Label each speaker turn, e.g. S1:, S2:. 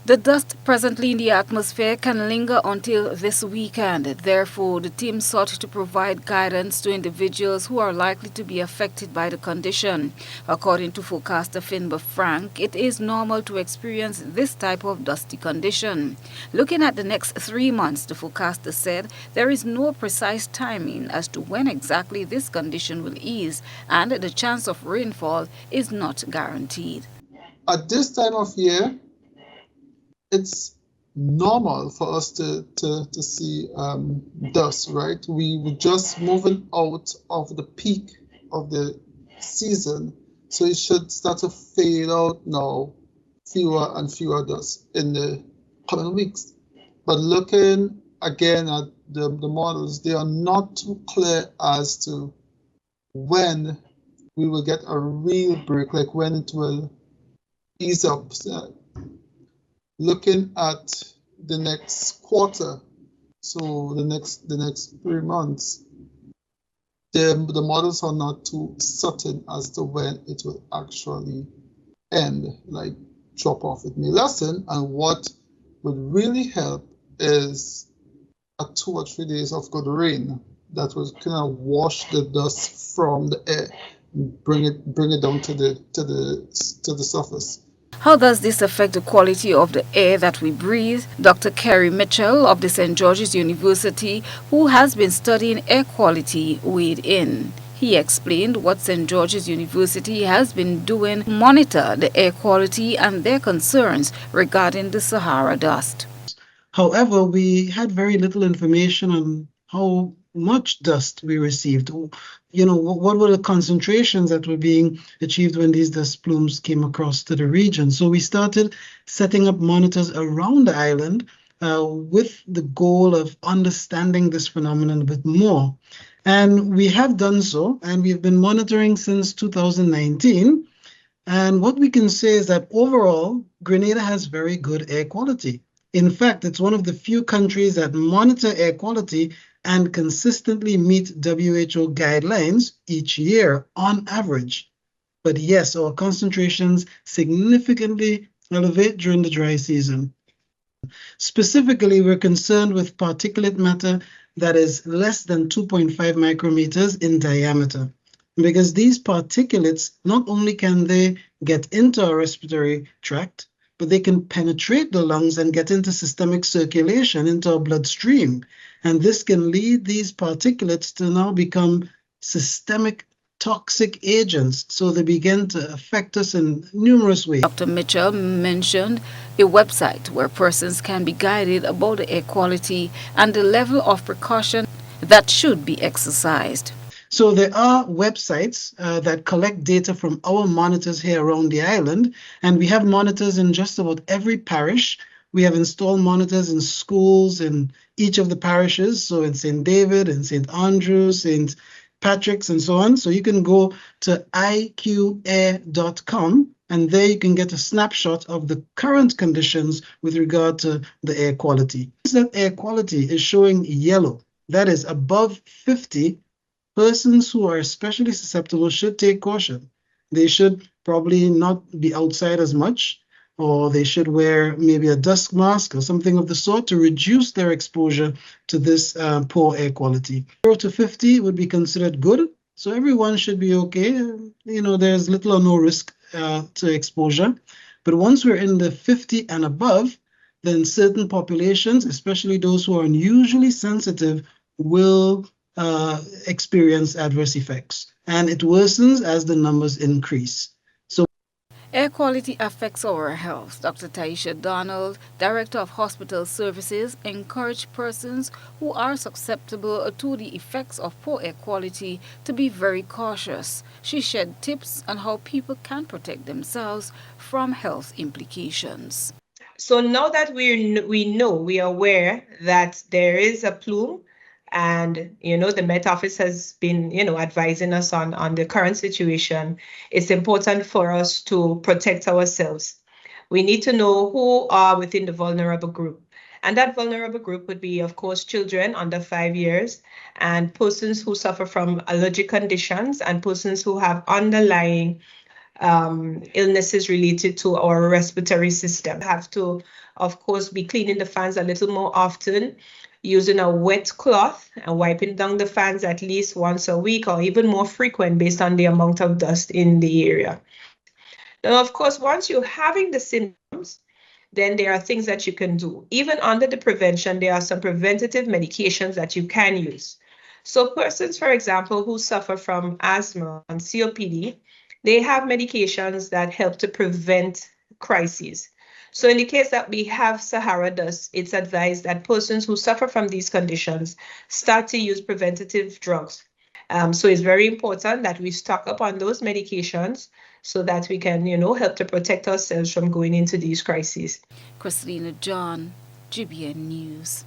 S1: The dust presently in the atmosphere can linger until this weekend. Therefore, the team sought to provide guidance to individuals who are likely to be affected by the condition. According to forecaster Finbar Frank, it is normal to experience this type of dusty condition. Looking at the next 3 months, the forecaster said there is no precise timing as to when exactly this condition will ease, and the chance of rainfall is not guaranteed.
S2: At this time of year, it's normal for us to see dust, right? We were just moving out of the peak of the season, so it should start to fade out now, fewer and fewer dust in the coming weeks. But looking again at the models, they are not too clear as to when we will get a real break, like when it will ease up. So looking at the next quarter, so the next 3 months, the models are not too certain as to when it will actually end, like drop off. It may lessen, and what would really help is a 2 or 3 days of good rain that will kind of wash the dust from the air, and bring it down to the surface.
S1: How does this affect the quality of the air that we breathe? Dr. Kerry Mitchell of the St. George's University, who has been studying air quality, weighed in. He explained what St. George's University has been doing to monitor the air quality and their concerns regarding the Sahara dust.
S3: However, we had very little information on how much dust we received. What were the concentrations that were being achieved when these dust plumes came across to the region? So we started setting up monitors around the island with the goal of understanding this phenomenon a bit more. And we have done so, and we've been monitoring since 2019. And what we can say is that overall, Grenada has very good air quality. In fact, it's one of the few countries that monitor air quality and consistently meet WHO guidelines each year on average. But yes, our concentrations significantly elevate during the dry season. Specifically, we're concerned with particulate matter that is less than 2.5 micrometers in diameter, because these particulates, not only can they get into our respiratory tract, but they can penetrate the lungs and get into systemic circulation, into our bloodstream. And this can lead these particulates to now become systemic toxic agents. So they begin to affect us in numerous ways.
S1: Dr. Mitchell mentioned a website where persons can be guided about the air quality and the level of precaution that should be exercised.
S3: So there are websites that collect data from our monitors here around the island, and we have monitors in just about every parish. We have installed monitors in schools in each of the parishes, so in St. David, in St. Andrews, St. Patrick's, and so on. So you can go to iqair.com, and there you can get a snapshot of the current conditions with regard to the air quality. That air quality is showing yellow, that is above 50. Persons who are especially susceptible should take caution. They should probably not be outside as much, or they should wear maybe a dust mask or something of the sort to reduce their exposure to this poor air quality. 0 to 50 would be considered good, so everyone should be okay. There's little or no risk to exposure. But once we're in the 50 and above, then certain populations, especially those who are unusually sensitive, will experience adverse effects, and it worsens as the numbers increase.
S1: Air quality affects our health. Dr. Taisha Donald, Director of Hospital Services, encouraged persons who are susceptible to the effects of poor air quality to be very cautious. She shared tips on how people can protect themselves from health implications.
S4: So now that we are aware that there is a plume, and the Met Office has been advising us on the current situation, it's important for us to protect ourselves. We need to know who are within the vulnerable group, and that vulnerable group would be, of course, children under 5 years, and persons who suffer from allergic conditions, and persons who have underlying illnesses related to our respiratory system. Have to, of course, be cleaning the fans a little more often, using a wet cloth and wiping down the fans at least once a week or even more frequent based on the amount of dust in the area. Now, of course, once you're having the symptoms, then there are things that you can do. Even under the prevention, there are some preventative medications that you can use. So persons, for example, who suffer from asthma and COPD, they have medications that help to prevent crises. So in the case that we have Sahara dust, it's advised that persons who suffer from these conditions start to use preventative drugs. So it's very important that we stock up on those medications so that we can, help to protect ourselves from going into these crises.
S1: Christina John, GBN News.